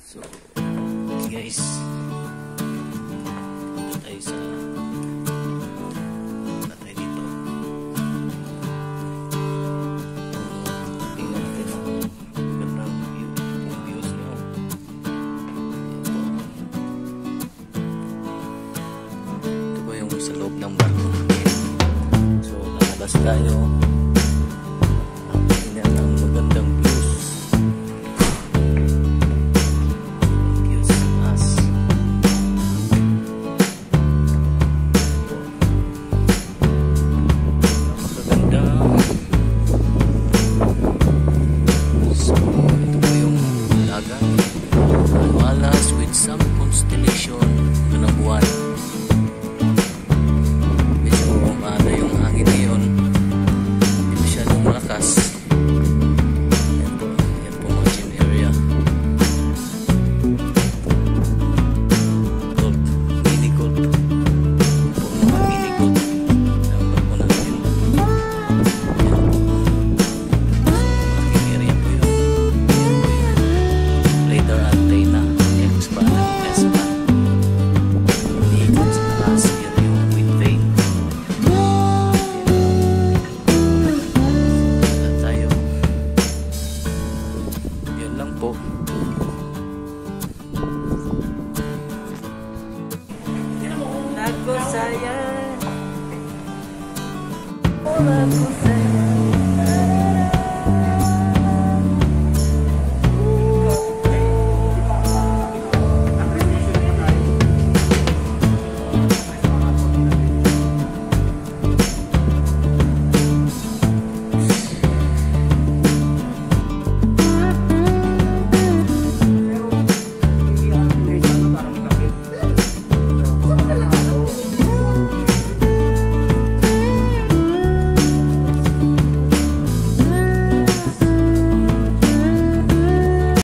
So, guys, tayo sa tayo dito. Tingnan natin ang gandang views nyo. Ito po yung sa loob ng barko. So, lalabas tayo. Tingnan ang magandang views. With some constellation ng buwan. Medyo umano yung hangin ngayon. Hindi masyadong malakas. Yan po mga gym area. Golf, mini golf. Po mga mini golf. Number po natin. Yan po. Hangin area po yun. Yan po yun. Radar antenna. Aku sayang, aku sayang.